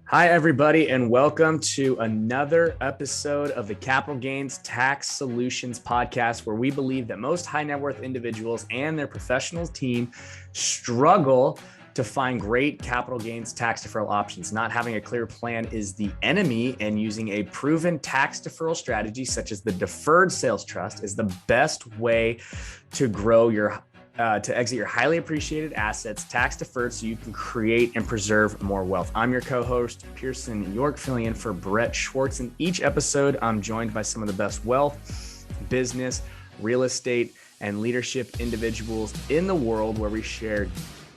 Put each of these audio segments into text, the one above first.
Hi, everybody, and welcome to another episode of the Capital Gains Tax Solutions podcast, where we believe that most high net worth individuals and their professional team struggle to find great capital gains tax deferral options. Not having a clear plan is the enemy, and using a proven tax deferral strategy such as the Deferred Sales Trust is the best way to grow your to exit your highly appreciated assets tax deferred so you can create and preserve more wealth. I'm your co-host, Pearson York, filling in for Brett Swarts. In each episode, I'm joined by some of the best wealth, business, real estate, and leadership individuals in the world, where we share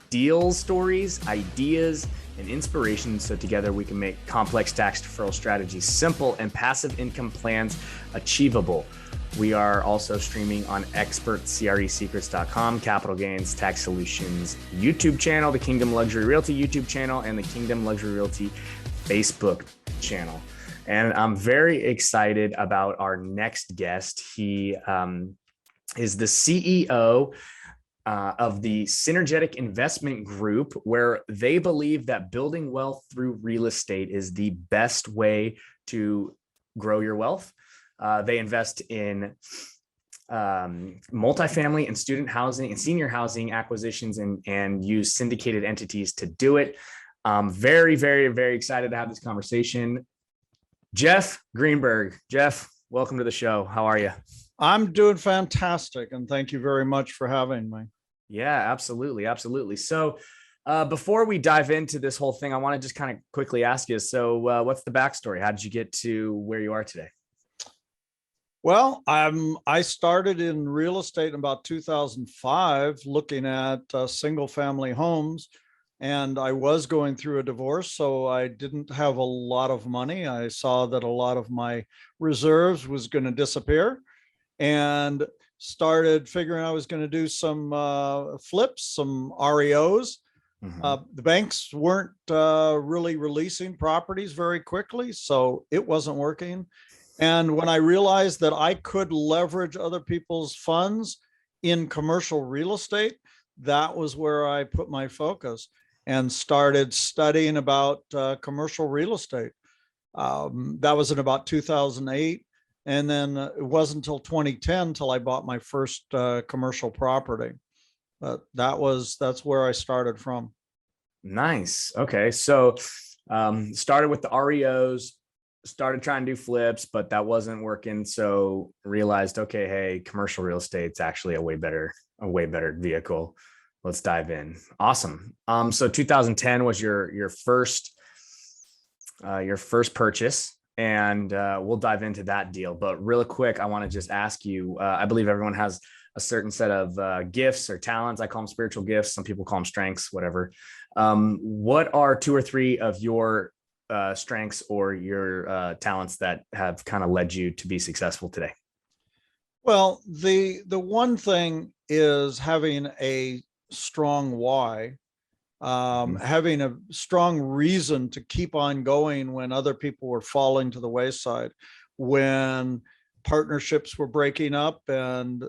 deals, stories, ideas, and inspiration, so together we can make complex tax deferral strategies simple and passive income plans achievable. We are also streaming on expertcresecrets.com, Capital Gains Tax Solutions YouTube channel, the Kingdom Luxury Realty YouTube channel, and the Kingdom Luxury Realty Facebook channel. And I'm very excited about our next guest. He is the CEO of the Synergetic Investment Group, where they believe that building wealth through real estate is the best way to grow your wealth. They invest in multifamily and student housing and senior housing acquisitions and use syndicated entities to do it. Very, very, very excited to have this conversation. Jeff Greenberg. Jeff, welcome to the show. How are you? I'm doing fantastic, and thank you very much for having me. Yeah, absolutely. Absolutely. So before we dive into this whole thing, I want to just kind of quickly ask you, so what's the backstory? How did you get to where you are today? Well, I started in real estate in about 2005, looking at single family homes, and I was going through a divorce, so I didn't have a lot of money. I saw that a lot of my reserves was going to disappear, and started figuring I was going to do some flips, some REOs. The banks weren't really releasing properties very quickly, so it wasn't working. And when I realized that I could leverage other people's funds in commercial real estate, that was where I put my focus and started studying about commercial real estate. That was in about 2008. And then it wasn't until 2010 till I bought my first commercial property. But that's where I started from. Nice. Okay. So started with the REOs, started trying to do flips, but that wasn't working. So realized, okay, hey, commercial real estate's actually a way better vehicle. Let's dive in. Awesome. So 2010 was your first purchase, and we'll dive into that deal. But real quick, I want to just ask you, I believe everyone has a certain set of gifts or talents. I call them spiritual gifts. Some people call them strengths, whatever. What are two or three of your strengths or your talents that have kind of led you to be successful today? Well, the one thing is having a strong why, having a strong reason to keep on going when other people were falling to the wayside, when partnerships were breaking up and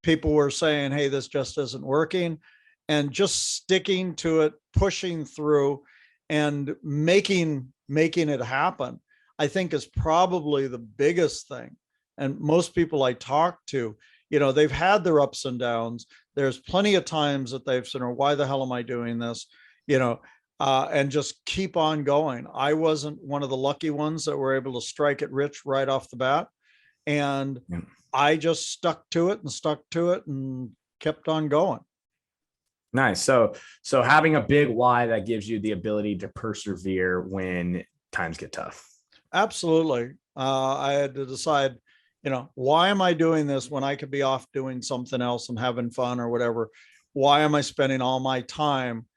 people were saying, hey, this just isn't working, and just sticking to it, pushing through and making it happen, I think is probably the biggest thing. And most people I talk to, they've had their ups and downs. There's plenty of times that they've said, why the hell am I doing this? And just keep on going. I wasn't one of the lucky ones that were able to strike it rich right off the bat. And I just stuck to it and kept on going. Nice. So having a big why that gives you the ability to persevere when times get tough. Absolutely. I had to decide, why am I doing this when I could be off doing something else and having fun or whatever? Why am I spending all my time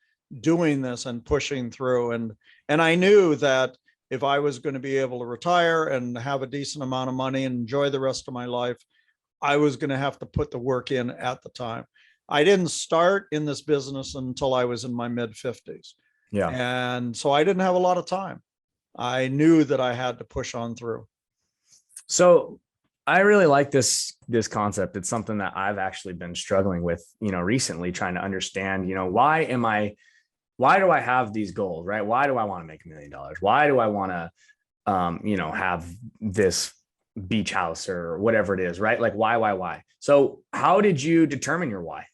doing this and pushing through? And I knew that if I was going to be able to retire and have a decent amount of money and enjoy the rest of my life, I was going to have to put the work in at the time. I didn't start in this business until I was in my mid-50s. Yeah. And so I didn't have a lot of time. I knew that I had to push on through. So I really like this concept. It's something that I've actually been struggling with, recently, trying to understand, why am I why do I have these goals, right? Why do I want to make $1 million? Why do I want to, have this beach house or whatever it is, right? Like why? So how did you determine your why?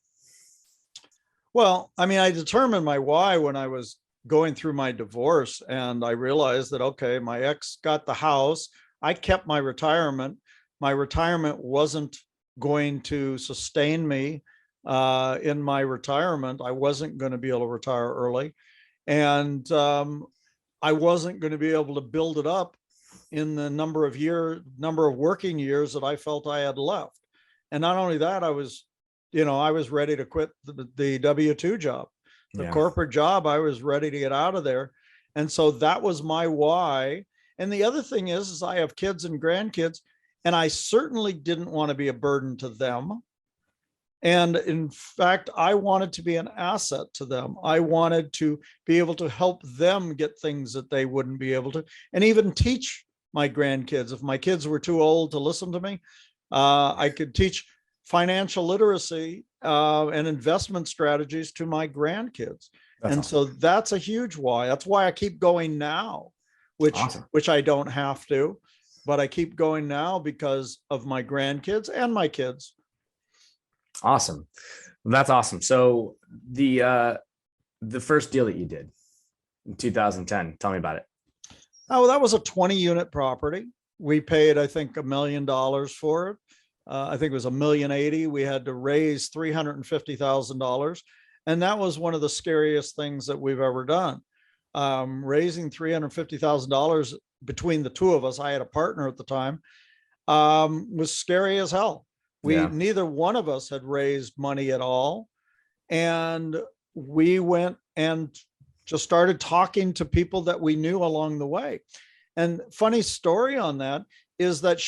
Well, I mean, I determined my why when I was going through my divorce, and I realized that, okay, my ex got the house. I kept my retirement. My retirement wasn't going to sustain me in my retirement. I wasn't going to be able to retire early. And I wasn't going to be able to build it up in the number of working years that I felt I had left. And not only that, I was ready to quit the W-2 job, the corporate job. I was ready to get out of there. And so that was my why. And the other thing is I have kids and grandkids, and I certainly didn't want to be a burden to them. And in fact, I wanted to be an asset to them. I wanted to be able to help them get things that they wouldn't be able to, and even teach my grandkids. If my kids were too old to listen to me, I could teach financial literacy and investment strategies to my grandkids. That's awesome. So that's a huge why. That's why I keep going now, which I don't have to, but I keep going now because of my grandkids and my kids. Awesome. That's awesome. So the first deal that you did in 2010, tell me about it. Oh, that was a 20-unit property. We paid, I think, $1 million for it. I think it was $1.080 million. We had to raise $350,000. And that was one of the scariest things that we've ever done. Raising $350,000 between the two of us, I had a partner at the time, was scary as hell. Neither one of us had raised money at all. And we went and just started talking to people that we knew along the way. And funny story on that is that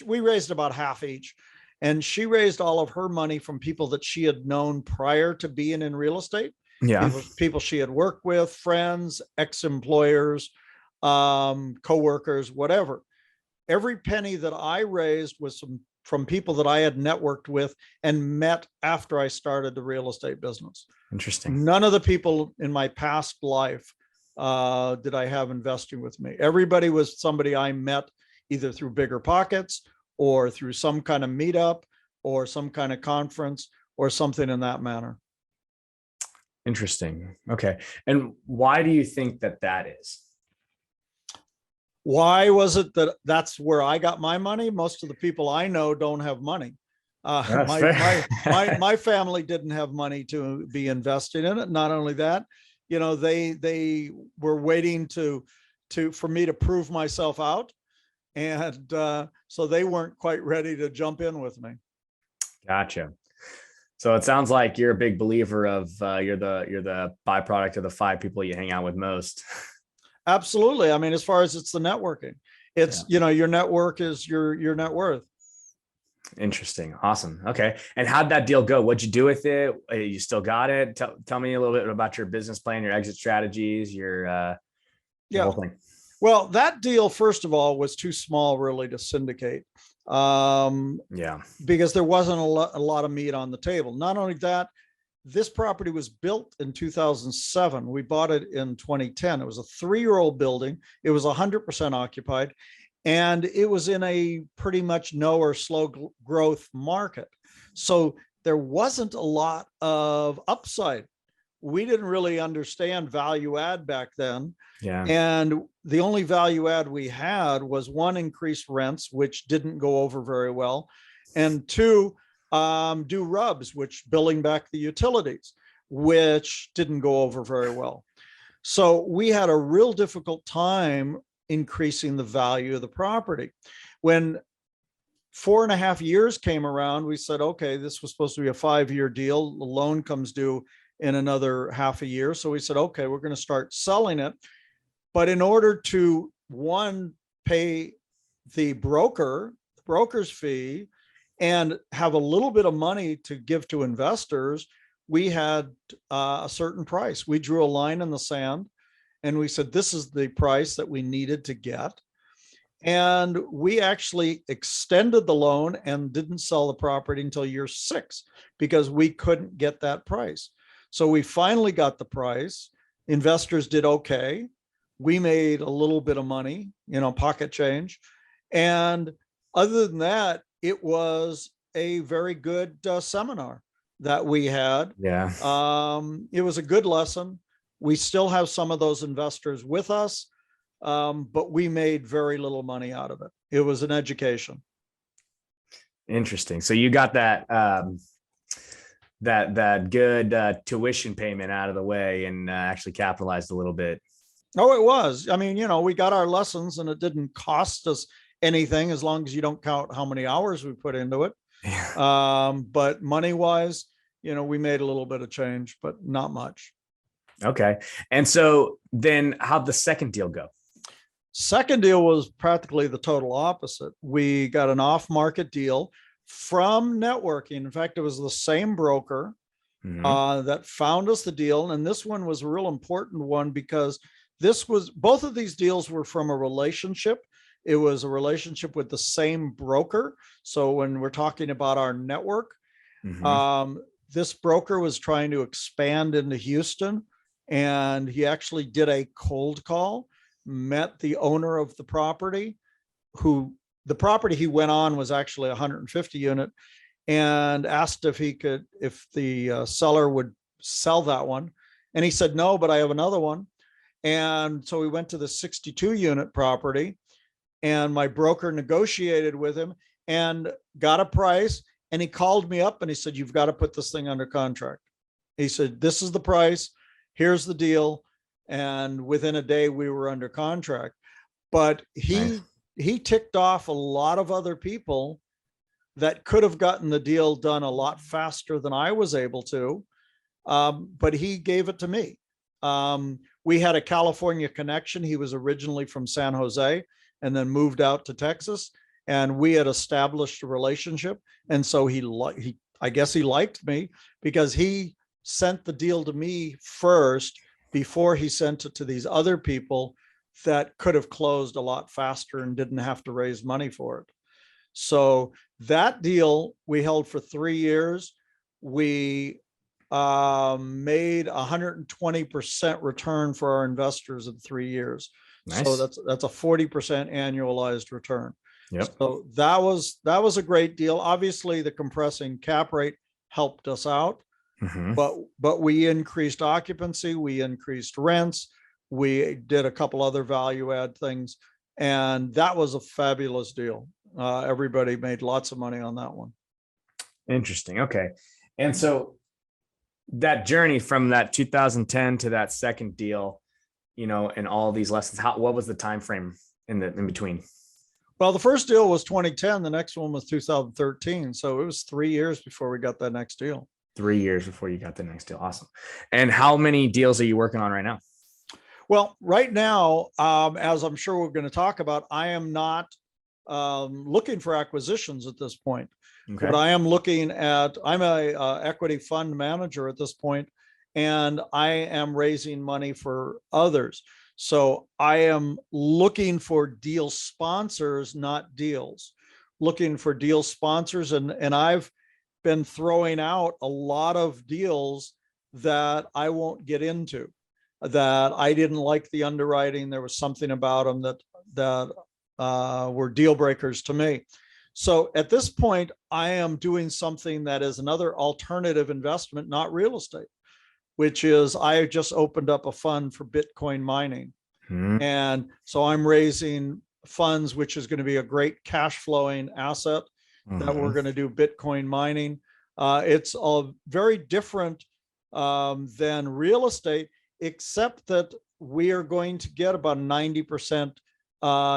we raised about half each. And she raised all of her money from people that she had known prior to being in real estate. Yeah. People she had worked with, friends, ex-employers, coworkers, whatever. Every penny that I raised was from people that I had networked with and met after I started the real estate business. Interesting. None of the people in my past life did I have investing with me. Everybody was somebody I met either through Bigger Pockets or through some kind of meetup or some kind of conference or something in that manner. Interesting. Okay. And why do you think that is? Why was it that's where I got my money? Most of the people I know don't have money. My family didn't have money to be invested in it. Not only that, they were waiting for me to prove myself out. And so they weren't quite ready to jump in with me. Gotcha. So it sounds like you're a big believer of you're the byproduct of the 5 people you hang out with most. Absolutely. I mean, as far as it's the networking, it's, your network is your net worth. Interesting. Awesome. Okay. And how'd that deal go? What'd you do with it? You still got it? Tell me a little bit about your business plan, your exit strategies, your whole thing. Well, that deal, first of all, was too small really to syndicate. Because there wasn't a lot of meat on the table. Not only that, this property was built in 2007. We bought it in 2010. It was a 3-year-old building. It was 100% occupied, and it was in a pretty much no or slow growth market. So there wasn't a lot of upside. We didn't really understand value add back then. Yeah. And the only value add we had was 1, increased rents, which didn't go over very well. And 2, do RUBS, which billing back the utilities, which didn't go over very well. So we had a real difficult time increasing the value of the property. When 4.5 years came around, we said, okay, this was supposed to be a 5-year deal. The loan comes due in another half a year. So we said, okay, we're going to start selling it. But in order to, 1, pay the broker's fee and have a little bit of money to give to investors, we had a certain price. We drew a line in the sand and we said, this is the price that we needed to get. And we actually extended the loan and didn't sell the property until year 6 because we couldn't get that price. So we finally got the price. Investors did okay. We made a little bit of money, pocket change. And other than that, it was a very good seminar that we had. Yeah. It was a good lesson. We still have some of those investors with us, but we made very little money out of it. It was an education. Interesting. So you got that that good tuition payment out of the way and actually capitalized a little bit. Oh, it was. I mean, we got our lessons and it didn't cost us anything as long as you don't count how many hours we put into it. But money wise, we made a little bit of change, but not much. Okay. And so then how'd the second deal go? Second deal was practically the total opposite. We got an off-market deal from networking. In fact, it was the same broker that found us the deal. And this one was a real important one because both of these deals were from a relationship. It was a relationship with the same broker. So when we're talking about our network, this broker was trying to expand into Houston, and he actually did a cold call, met the owner of the property, who the property he went on was actually 150 unit, and asked if the seller would sell that one. And he said, no, but I have another one. And so we went to the 62 unit property, and my broker negotiated with him and got a price. And he called me up and he said, you've got to put this thing under contract. He said, this is the price. Here's the deal. And within a day we were under contract. But he ticked off a lot of other people that could have gotten the deal done a lot faster than I was able to. But he gave it to me. We had a California connection. He was originally from San Jose and then moved out to Texas, and we had established a relationship. And so I guess he liked me because he sent the deal to me first before he sent it to these other people that could have closed a lot faster and didn't have to raise money for it. So that deal we held for 3 years. We made 120% return for our investors in 3 years. Nice. So that's a 40% annualized return. Yep. So that was a great deal. Obviously, the compressing cap rate helped us out, but we increased occupancy, we increased rents, we did a couple other value add things, and that was a fabulous deal. Everybody made lots of money on that one. Interesting. Okay. And so that journey from that 2010 to that second deal, and all these lessons, what was the time frame in between? Well, the first deal was 2010. The next one was 2013. So it was 3 years before we got that next deal. 3 years before you got the next deal. Awesome. And how many deals are you working on right now? Well, right now, as I'm sure we're going to talk about, I am not looking for acquisitions at this point. Okay. But I am I'm a equity fund manager at this point, and I am raising money for others. So I am looking for deal sponsors, not deals, looking for deal sponsors. And I've been throwing out a lot of deals that I won't get into, that I didn't like the underwriting. There was something about them that were deal breakers to me. So at this point, I am doing something that is another alternative investment, not real estate, which is I just opened up a fund for Bitcoin mining. And so I'm raising funds, which is going to be a great cash flowing asset that we're going to do Bitcoin mining. It's very different than real estate, except that we are going to get about 90%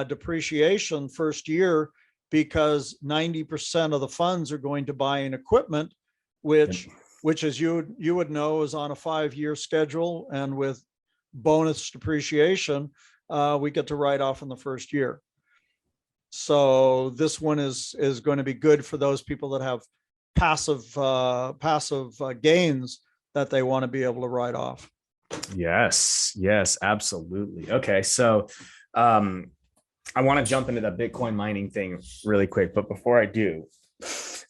depreciation first year, because 90% of the funds are going to buy in equipment, which as you would know is on a 5-year schedule, and with bonus depreciation, we get to write off in the first year. So this one is going to be good for those people that have passive gains that they want to be able to write off. Yes, absolutely. Okay, so I want to jump into that Bitcoin mining thing really quick, but before I do,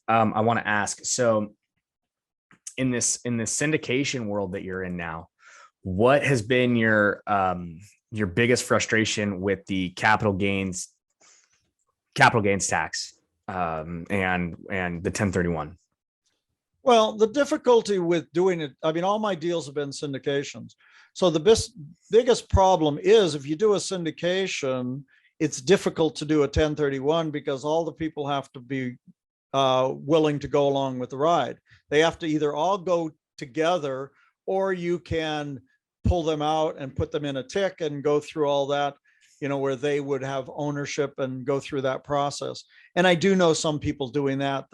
I want to ask, so in this syndication world that you're in now, what has been your biggest frustration with the capital gains tax and the 1031? Well, the difficulty with doing it, I mean, all my deals have been syndications. So the biggest problem is if you do a syndication, it's difficult to do a 1031 because all the people have to be willing to go along with the ride. They have to either all go together, or you can pull them out and put them in a tick and go through all that, where they would have ownership and go through that process. And I do know some people doing that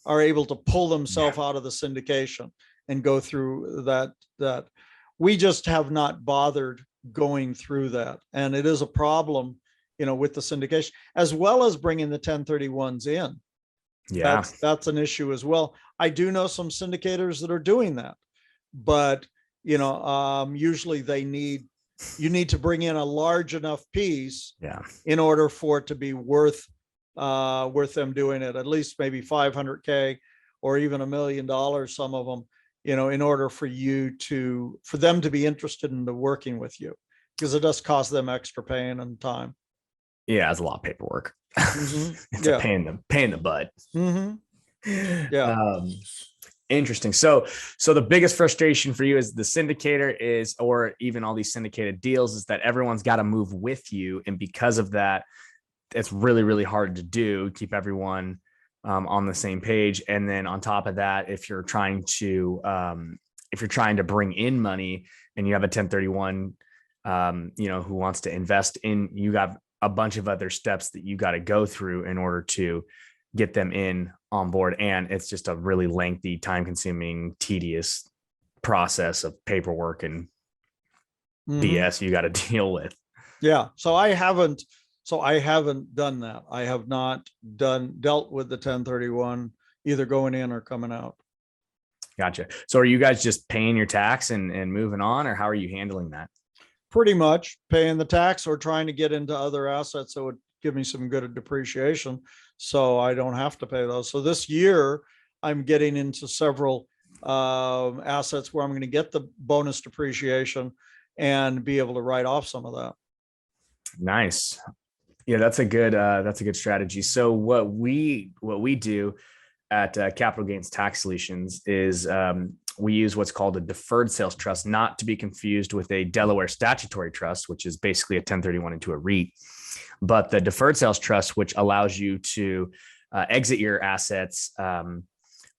are able to pull themselves out of the syndication and go through that. We just have not bothered going through that. And it is a problem, with the syndication, as well as bringing the 1031s in. Yeah. That's an issue as well. I do know some syndicators that are doing that, but usually you need to bring in a large enough piece in order for it to be worth them doing it, at least maybe 500K or even $1 million, some of them, in order for them to be interested in working with you, because it does cost them extra pain and time. Yeah, it's a lot of paperwork. Mm-hmm. It's a pain in the butt. Mm-hmm. Yeah. Interesting. So the biggest frustration for you as the syndicator or even all these syndicated deals, is that everyone's got to move with you. And because of that, it's really, really hard to keep everyone on the same page. And then on top of that, if you're trying to bring in money and you have a 1031, who wants to invest in, you got a bunch of other steps that you got to go through in order to get them on board. And it's just a really lengthy, time consuming, tedious process of paperwork and BS you got to deal with. Yeah. So I haven't done that. I have not dealt with the 1031 either going in or coming out. Gotcha. So are you guys just paying your tax and moving on, or how are you handling that? Pretty much paying the tax or trying to get into other assets that would give me some good depreciation, so I don't have to pay those. So this year I'm getting into several assets where I'm going to get the bonus depreciation and be able to write off some of that. Nice. Yeah, that's a good strategy. So what we do at Capital Gains Tax Solutions is we use what's called a Deferred Sales Trust, not to be confused with a Delaware statutory trust, which is basically a 1031 into a REIT, but the Deferred Sales Trust, which allows you to exit your assets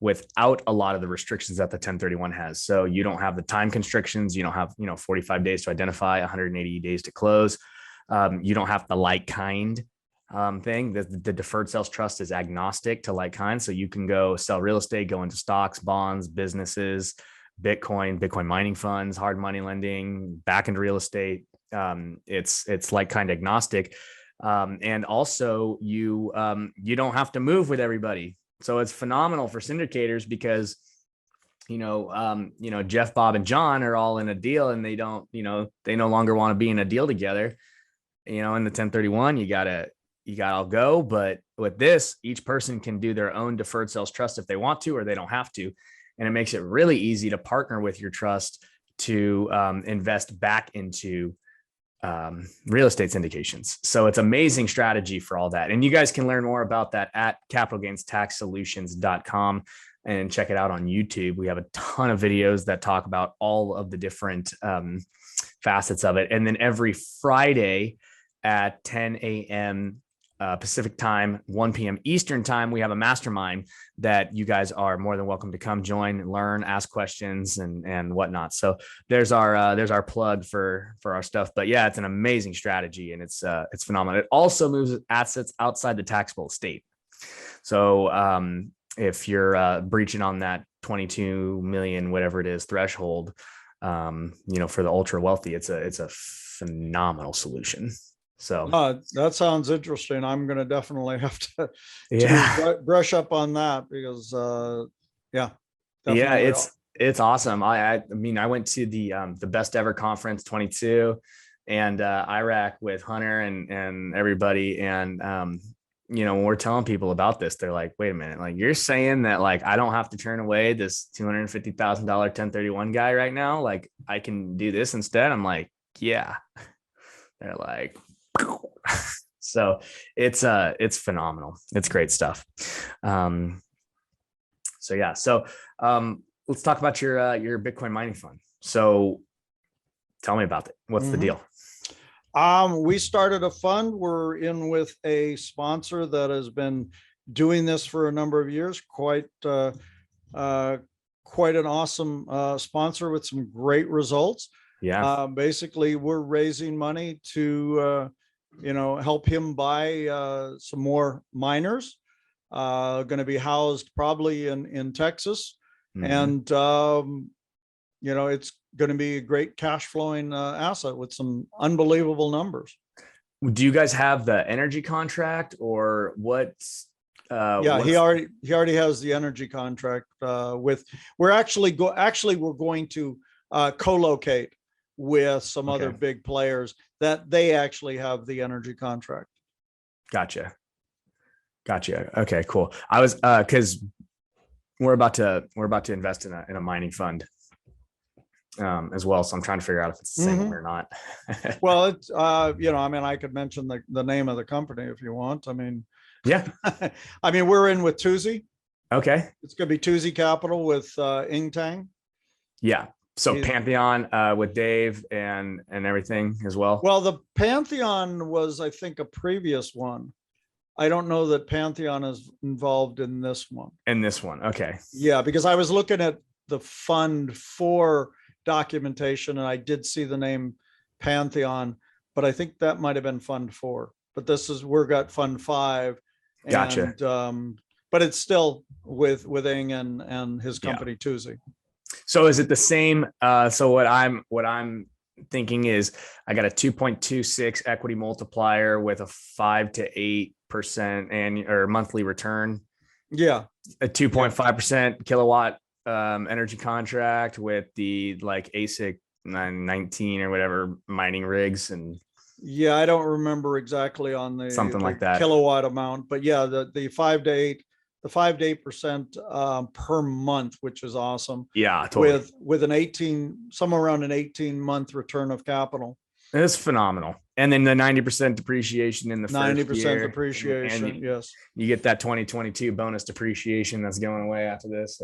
without a lot of the restrictions that the 1031 has. So you don't have the time constrictions. You don't have 45 days to identify, 180 days to close. You don't have the like kind thing. The Deferred Sales Trust is agnostic to like kind. So you can go sell real estate, go into stocks, bonds, businesses, Bitcoin mining funds, hard money lending, back into real estate. It's like kind agnostic. And also you don't have to move with everybody. So it's phenomenal for syndicators because, Jeff, Bob, and John are all in a deal, and they no longer want to be in a deal together. In the 1031, you gotta all go. But with this, each person can do their own deferred sales trust if they want to, or they don't have to. And it makes it really easy to partner with your trust to invest back into real estate syndications. So it's amazing strategy for all that. And you guys can learn more about that at capitalgainstaxsolutions.com and check it out on YouTube. We have a ton of videos that talk about all of the different facets of it. And then every Friday at 10 a.m. Pacific time, 1 p.m. Eastern time, we have a mastermind that you guys are more than welcome to come join and learn, ask questions and whatnot. So there's our plug for our stuff. But yeah, it's an amazing strategy, and it's phenomenal. It also moves assets outside the taxable estate. So if you're breaching on that 22 million, whatever it is, threshold, for the ultra wealthy, it's a phenomenal solution. So that sounds interesting. I'm going to definitely have to brush up on that because, definitely. It's awesome. I mean, I went to the best ever conference 22 and Iraq with Hunter and everybody. And when we're telling people about this, they're like, wait a minute, like you're saying that like I don't have to turn away this $250,000 1031 guy right now. Like I can do this instead. I'm like, yeah. They're like, so it's phenomenal. It's great stuff. So yeah. So let's talk about your Bitcoin mining fund. So tell me about it. What's the deal? We started a fund. We're in with a sponsor that has been doing this for a number of years. Quite an awesome sponsor with some great results. Yeah. Basically, we're raising money to help him buy some more miners. Going to be housed probably in Texas, and it's going to be a great cash flowing asset with some unbelievable numbers. Do you guys have the energy contract or what's yeah, he already has the energy contract with, we're going to co-locate with some other big players that they actually have the energy contract. Gotcha. Okay, cool. I was because we're about to invest in a mining fund as well. So I'm trying to figure out if it's the same one or not. Well, it's I could mention the name of the company if you want. Yeah. We're in with Tuzi. Okay. It's going to be Tuzi Capital with Ingtang. Yeah. So Pantheon with Dave and everything as well. Well, the Pantheon was, I think, a previous one. I don't know that Pantheon is involved in this one. Okay. Yeah, because I was looking at the Fund 4 documentation and I did see the name Pantheon, but I think that might have been Fund 4. But we're got Fund 5. Gotcha. And, but it's still with Ing and his company Tuzi. So is it the same? So what I'm thinking is I got a 2.26 equity multiplier with a 5 to 8% annual or monthly return. Yeah. A 2.5% kilowatt energy contract with the like ASIC 19 or whatever mining rigs. And yeah, I don't remember exactly on the something like that kilowatt amount, but yeah, the 5 to 8% per month, which is awesome. Yeah, totally. With somewhere around an 18-month return of capital. It's phenomenal. And then the 90% depreciation in the 90% depreciation. And yes. You get that 2022 bonus depreciation that's going away after this.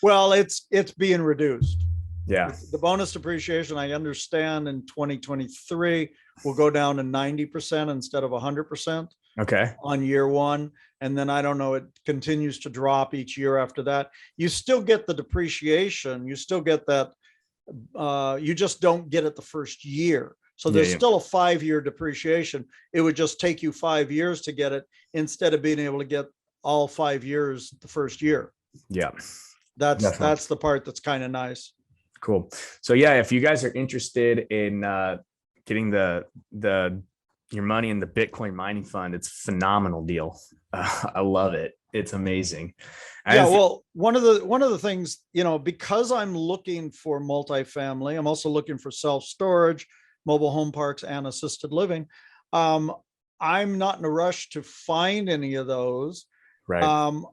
Well, it's being reduced. Yeah. The bonus depreciation, I understand, in 2023 will go down to 90% instead of 100%. Okay. On year one. And then I don't know, it continues to drop each year after that. You still get the depreciation. You still get that. You just don't get it the first year. So there's still a 5-year depreciation. It would just take you 5 years to get it instead of being able to get all 5 years the first year. Yeah. That's the part that's kind of nice. Cool. So yeah, if you guys are interested in getting your money in the Bitcoin mining fund, it's a phenomenal deal. I love it. It's amazing. Well, one of the things, because I'm looking for multifamily, I'm also looking for self-storage, mobile home parks, and assisted living. I'm not in a rush to find any of those. Right.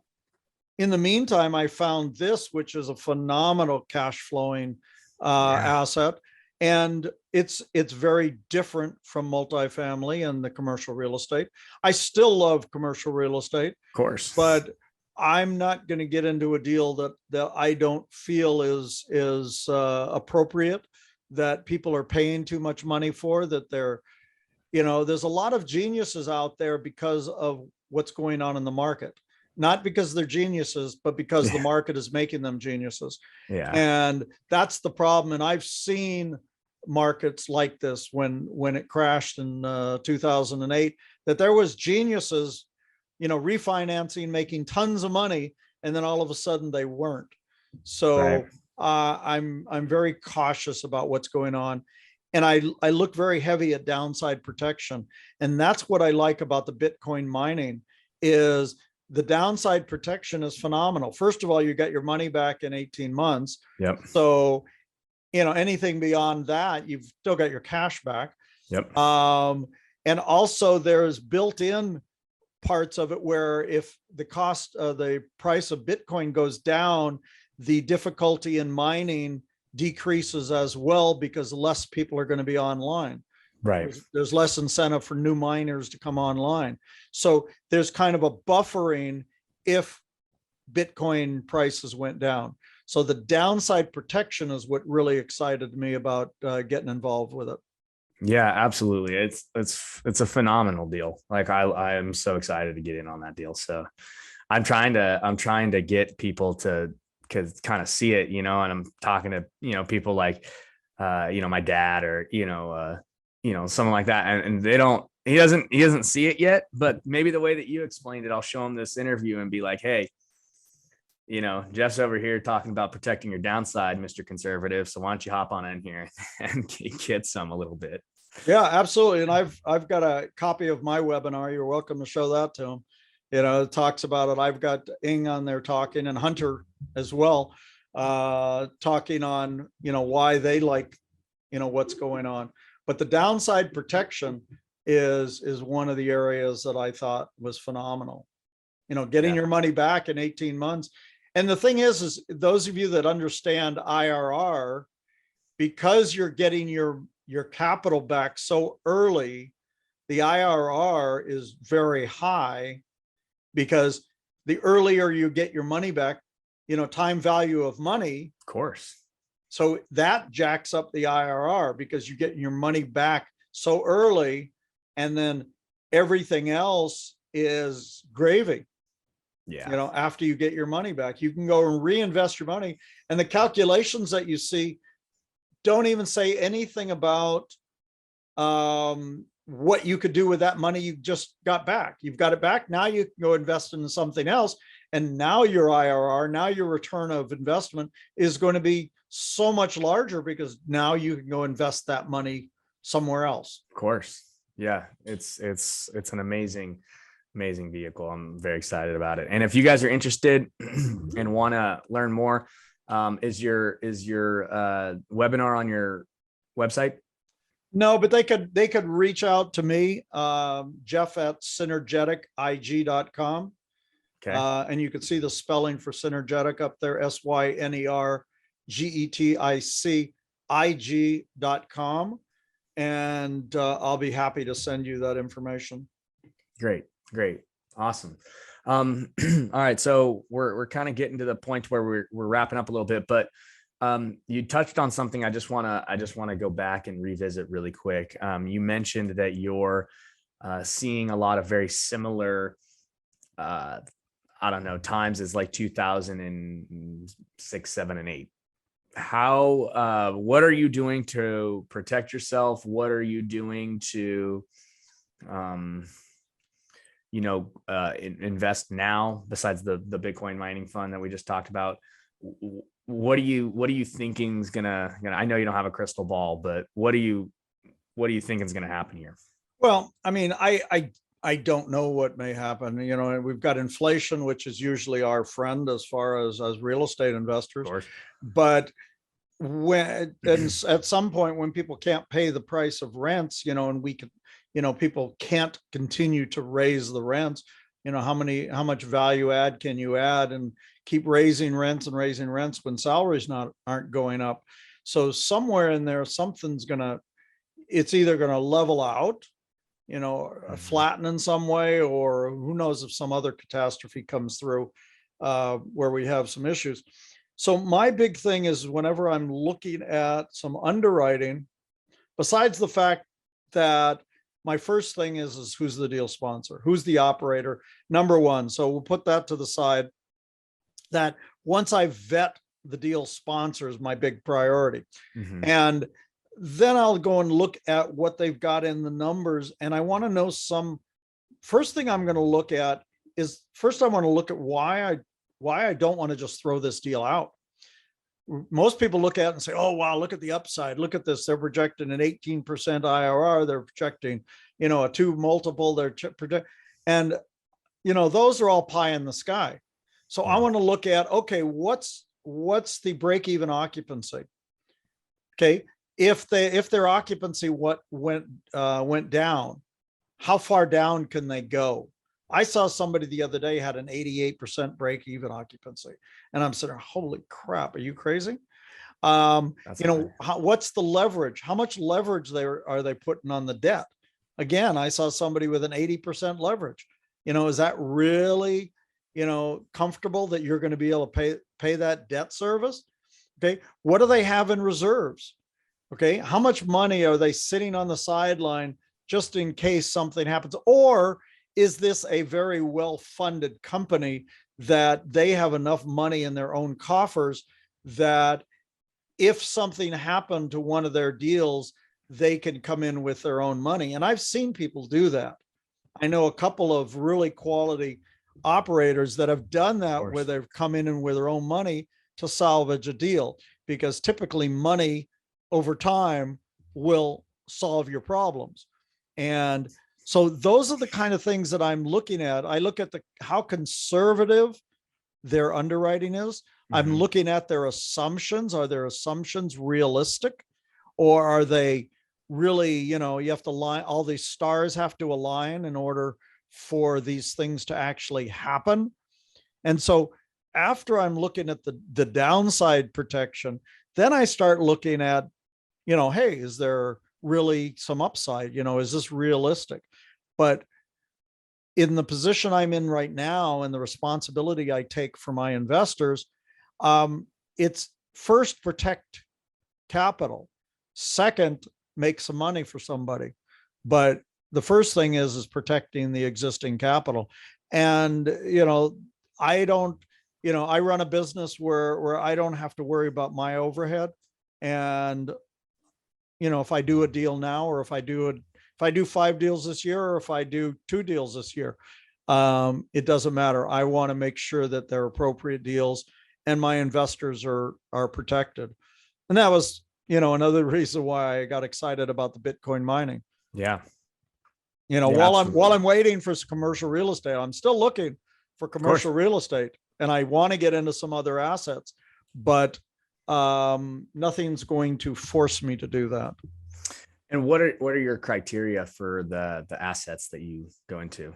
In the meantime, I found this, which is a phenomenal cash flowing asset. And it's very different from multifamily and the commercial real estate. I still love commercial real estate, of course, but I'm not going to get into a deal that I don't feel is appropriate, that people are paying too much money for, that there's a lot of geniuses out there because of what's going on in the market. Not because they're geniuses, but because the market is making them geniuses. Yeah. And that's the problem. And I've seen markets like this when it crashed in 2008, that there was geniuses, refinancing, making tons of money, and then all of a sudden they weren't. So I'm very cautious about what's going on. And I look very heavy at downside protection. And that's what I like about the Bitcoin mining is the downside protection is phenomenal. First of all, you got your money back in 18 months. Yep. So, anything beyond that, you've still got your cash back. Yep. And also there's built in parts of it where if the price of Bitcoin goes down, the difficulty in mining decreases as well because less people are going to be online. Right. There's less incentive for new miners to come online. So there's kind of a buffering if Bitcoin prices went down. So the downside protection is what really excited me about getting involved with it. Yeah, absolutely. It's a phenomenal deal. Like I am so excited to get in on that deal. So I'm trying to get people to kind of see it, and I'm talking to, people like, my dad or, someone like that. And he doesn't see it yet, but maybe the way that you explained it, I'll show him this interview and be like, hey, Jeff's over here talking about protecting your downside, Mr. Conservative. So why don't you hop on in here and get some a little bit? Yeah, absolutely. And I've got a copy of my webinar. You're welcome to show that to him. It talks about it. I've got Ing on there talking, and Hunter as well, talking on, why they like, what's going on. But the downside protection is one of the areas that I thought was phenomenal. Getting your money back in 18 months. And the thing is those of you that understand IRR, because you're getting your capital back so early, the IRR is very high, because the earlier you get your money back, time value of money. Of course. So that jacks up the IRR because you're getting your money back so early, and then everything else is gravy. Yeah. After you get your money back, you can go and reinvest your money. And the calculations that you see don't even say anything about what you could do with that money you just got back. You've got it back. Now you can go invest in something else. And now your IRR, now your return of investment is going to be so much larger, because now you can go invest that money somewhere else. Of course. Yeah. It's an amazing vehicle. I'm very excited about it. And if you guys are interested and want to learn more, is your webinar on your website? No, but they could reach out to me, Jeff at synergetic.ig.com. Okay. And you can see the spelling for synergetic up there, synergetic.ig.com. And I'll be happy to send you that information. Great. Awesome. All right. So we're kind of getting to the point where we're wrapping up a little bit, but you touched on something. I just want to go back and revisit really quick. You mentioned that you're seeing a lot of very similar, times as like 2006, 7, and 8. What are you doing to protect yourself? What are you doing to, invest now besides the Bitcoin mining fund that we just talked about? What are you thinking is gonna, I know you don't have a crystal ball, but what do you think is going to happen here? Well, I mean, I don't know what may happen. We've got inflation, which is usually our friend as far as real estate investors. Of course. But at some point when people can't pay the price of rents, and we could, people can't continue to raise the rents. How much value add can you add and keep raising rents when salaries aren't going up? So somewhere in there, it's either going to level out, flatten in some way, or who knows if some other catastrophe comes through where we have some issues. So my big thing is, whenever I'm looking at some underwriting, besides the fact that my first thing is who's the deal sponsor, who's the operator, number one. So we'll put that to the side. That once I vet the deal sponsor is my big priority. Mm-hmm. And then I'll go and look at what they've got in the numbers. And I want to know first thing I'm going to look at is, first I want to look at why I don't want to just throw this deal out. Most people look at it and say, oh, wow, look at the upside. Look at this. They're projecting an 18% IRR. They're projecting, a 2 multiple. And, those are all pie in the sky. So I want to look at, okay, what's the break-even occupancy? Okay. If their occupancy went down, how far down can they go? I saw somebody the other day had an 88% break even occupancy. And I'm saying, holy crap, are you crazy? That's You know, what's the leverage? How much leverage are they putting on the debt? Again, I saw somebody with an 80% leverage. You know, is that really, you know, comfortable that you're going to be able to pay that debt service? Okay. What do they have in reserves? Okay. How much money are they sitting on the sideline just in case something happens? Or is this a very well-funded company that they have enough money in their own coffers that if something happened to one of their deals, they can come in with their own money? And I've seen people do that. I know a couple of really quality operators that have done that, where they've come in with their own money to salvage a deal, because typically money over time will solve your problems. And so those are the kind of things that I'm looking at. I look at how conservative their underwriting is. I'm looking at their assumptions. Are their assumptions realistic, or are they really, you know, you have to line, all these stars have to align in order for these things to actually happen? And so after I'm looking at the downside protection, then I start looking at, you know, hey, is there really some upside? You know, is this realistic? But in the position I'm in right now and the responsibility I take for my investors, it's first, protect capital. Second, make some money for somebody. But the first thing is protecting the existing capital. And, you know, I don't, you know, I run a business where I don't have to worry about my overhead. And, you know, if I do a deal now, or if I do 5 deals this year, or if I do 2 deals this year, it doesn't matter. I want to make sure that they're appropriate deals and my investors are protected. And that was, you know, another reason why I got excited about the Bitcoin mining. Yeah. You know, Yeah, while I'm waiting for commercial real estate, I'm still looking for commercial real estate, and I want to get into some other assets, but nothing's going to force me to do that. And what are your criteria for the assets that you go into?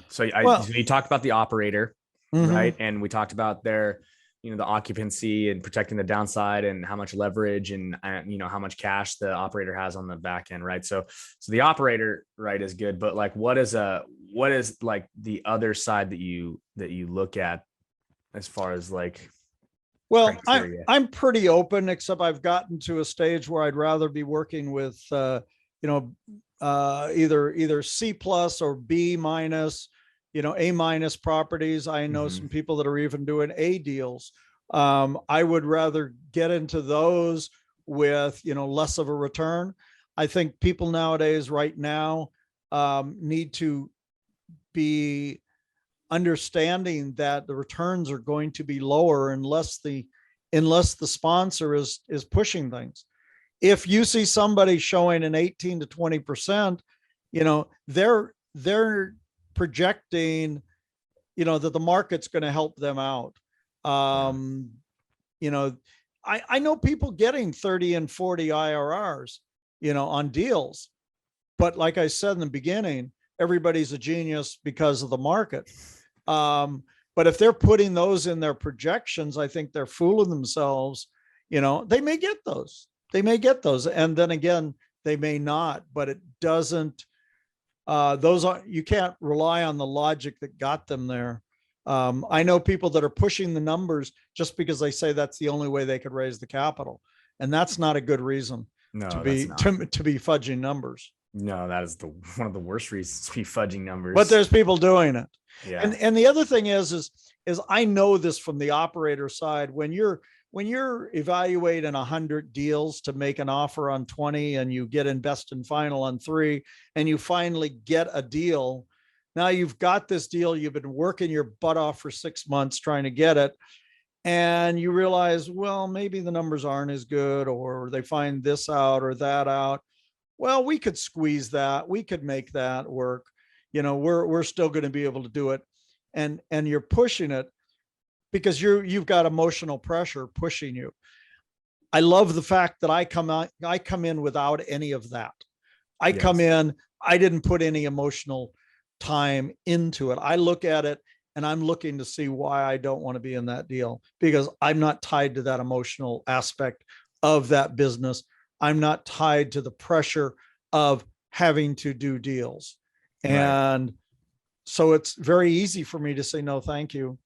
So so you talked about the operator, right? And we talked about their, you know, the occupancy and protecting the downside and how much leverage and, you know, how much cash the operator has on the back end, right? So the operator, right, is good, but like, what is like the other side that you look at as far as like, well, I'm pretty open, except I've gotten to a stage where I'd rather be working with, you know, either C+ or B-, you know, A- properties. I know some people that are even doing A deals. I would rather get into those with, you know, less of a return. I think people nowadays, right now, need to be understanding that the returns are going to be lower unless the sponsor is pushing things. If you see somebody showing an 18 to 20%, you know, they're projecting, you know, that the market's going to help them out. You know, I know people getting 30 and 40 IRRs, you know, on deals, but like I said in the beginning, everybody's a genius because of the market. But if they're putting those in their projections, I think they're fooling themselves. You know, they may get those. And then again, they may not, but it doesn't, you can't rely on the logic that got them there. I know people that are pushing the numbers just because they say that's the only way they could raise the capital. And that's not a good reason to be fudging numbers. No, that is one of the worst reasons to be fudging numbers. But there's people doing it. Yeah. And the other thing is I know this from the operator side. When you're evaluating 100 deals to make an offer on 20, and you get in best and final on 3, and you finally get a deal, now you've got this deal, you've been working your butt off for 6 months trying to get it, and you realize, well, maybe the numbers aren't as good, or they find this out or that out. Well, we could squeeze that. We could make that work. You know, we're still going to be able to do it. And you're pushing it because you've got emotional pressure pushing you. I love the fact that I come in without any of that. I come in, I didn't put any emotional time into it. I look at it and I'm looking to see why I don't want to be in that deal, because I'm not tied to that emotional aspect of that business. I'm not tied to the pressure of having to do deals. And so it's very easy for me to say, no, thank you,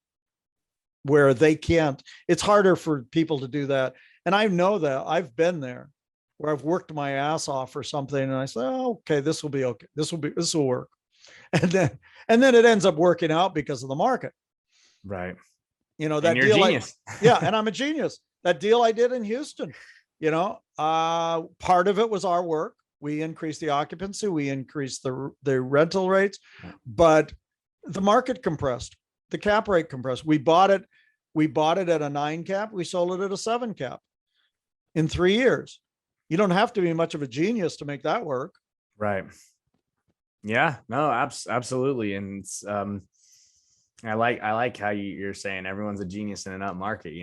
where they can't. It's harder for people to do that. And I know that I've been there where I've worked my ass off for something and I say, oh, okay, this will be okay. This will work. And then it ends up working out because of the market. Right. That and you're deal. A genius. Yeah. And I'm a genius. That deal I did in Houston, part of it was our work. We increased the occupancy, we increased the rental rates, but the market compressed, the cap rate compressed. We bought it at a 9 cap. We sold it at a 7 cap in 3 years. You don't have to be much of a genius to make that work. Right. Yeah, no, absolutely. And it's, I like how you're saying everyone's a genius in an up market,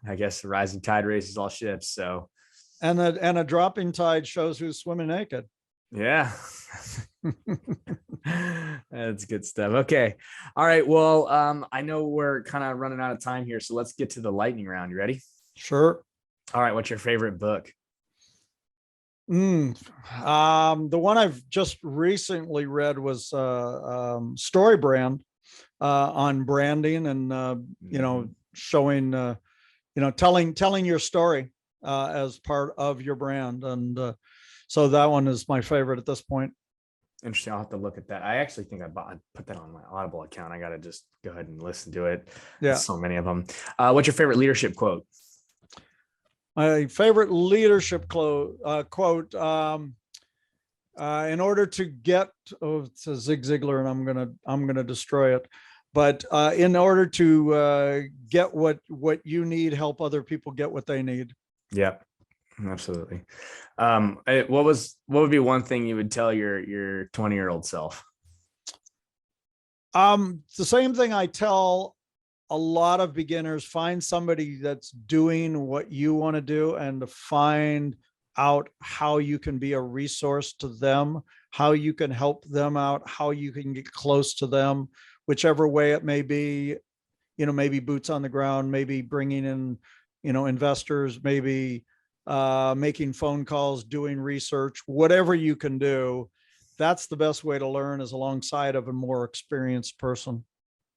I guess the rising tide raises all ships. So, and a dropping tide shows who's swimming naked. Yeah. That's good stuff. Okay. All right. Well, I know we're kind of running out of time here, so let's get to the lightning round. You ready? Sure. All right. What's your favorite book? The one I've just recently read was Story Brand, on branding and showing telling your story as part of your brand, and so that one is my favorite at this point. Interesting. I'll have to look at that. I actually think I put that on my Audible account. I got to just go ahead and listen to it. Yeah. There's so many of them. What's your favorite leadership quote? My favorite leadership quote, in order to get, it's a Zig Ziglar, and I'm gonna destroy it. But in order to get what you need, help other people get what they need. Yep, absolutely. What would be one thing you would tell your 20-year-old self? The same thing I tell a lot of beginners: find somebody that's doing what you want to do, and to find out how you can be a resource to them, how you can help them out, how you can get close to them, whichever way it may be. Maybe boots on the ground, maybe bringing in, investors, maybe making phone calls, doing research, whatever you can do. That's the best way to learn, is alongside of a more experienced person.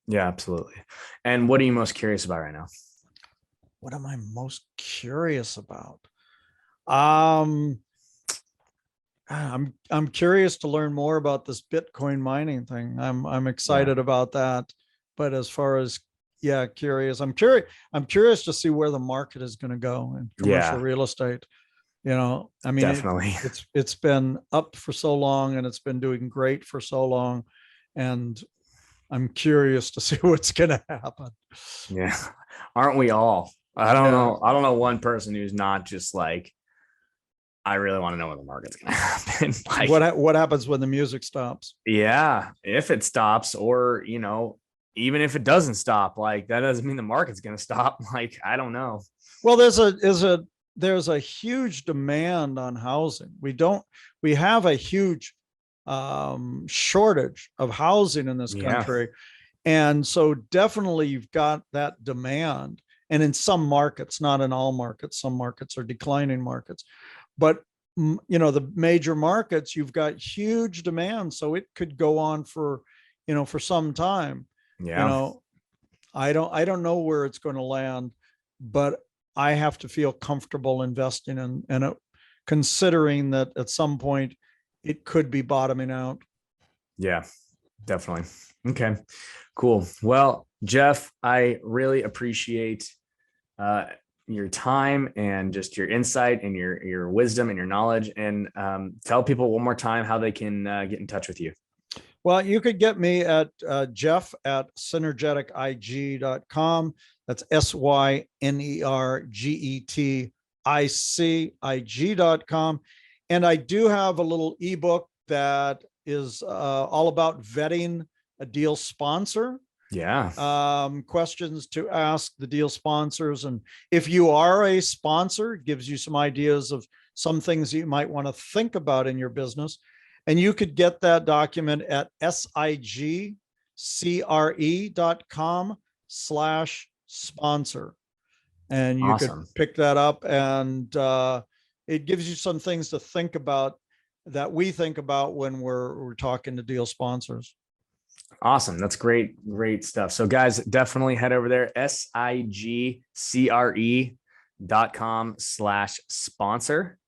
Yeah, absolutely. And what are you most curious about right now? What am I most curious about? I'm curious to learn more about this Bitcoin mining thing. I'm excited about that. But as far as curious, I'm curious to see where the market is going to go in commercial real estate. Definitely. It's been up for so long, and it's been doing great for so long, and I'm curious to see what's going to happen. Yeah. Aren't we all? I don't know one person who's not just like, I really want to know when the market's going to happen. Like, what happens when the music stops? Yeah. If it stops, or, even if it doesn't stop, like, that doesn't mean the market's going to stop. Like, I don't know. Well, there's a huge demand on housing. We have a huge shortage of housing in this country. And so definitely you've got that demand. And in some markets, not in all markets, some markets are declining markets, but the major markets, you've got huge demand. So it could go on for some time. I don't know where it's going to land, but I have to feel comfortable investing in it, considering that at some point it could be bottoming out. Yeah, definitely. Okay, cool. Well, Jeff, I really appreciate your time and just your insight and your wisdom and your knowledge. And tell people one more time how they can get in touch with you. Well, you could get me at Jeff@synergetic.com. That's SYNERGETICIG.com. And I do have a little ebook that is all about vetting a deal sponsor. Questions to ask the deal sponsors. And if you are a sponsor, it gives you some ideas of some things you might want to think about in your business. And you could get that document at sigcre.com/sponsor. And you could Awesome. pick that up, and it gives you some things to think about that we think about when we're talking to deal sponsors. Awesome. That's great. Great stuff. So guys, definitely head over there, sigcre.com/sponsor,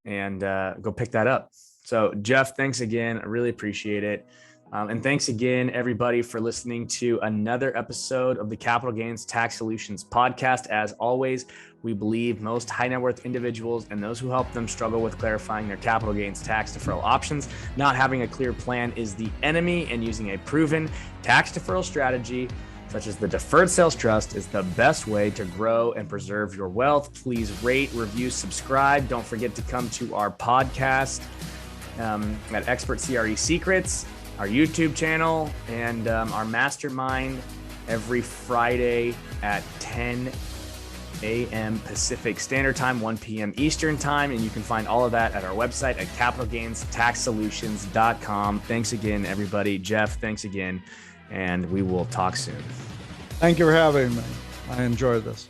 and go pick that up. So Jeff, thanks again. I really appreciate it. And thanks again, everybody, for listening to another episode of the Capital Gains Tax Solutions podcast. As always, we believe most high net worth individuals and those who help them struggle with clarifying their capital gains tax deferral options. Not having a clear plan is the enemy, and using a proven tax deferral strategy such as the Deferred Sales Trust is the best way to grow and preserve your wealth. Please rate, review, subscribe. Don't forget to come to our podcast at Expert CRE Secrets, our YouTube channel, and our mastermind every Friday at 10 a.m. Pacific Standard Time, 1 p.m. Eastern Time. And you can find all of that at our website at capitalgainstaxsolutions.com. Thanks again, everybody. Jeff, thanks again. And we will talk soon. Thank you for having me. I enjoyed this.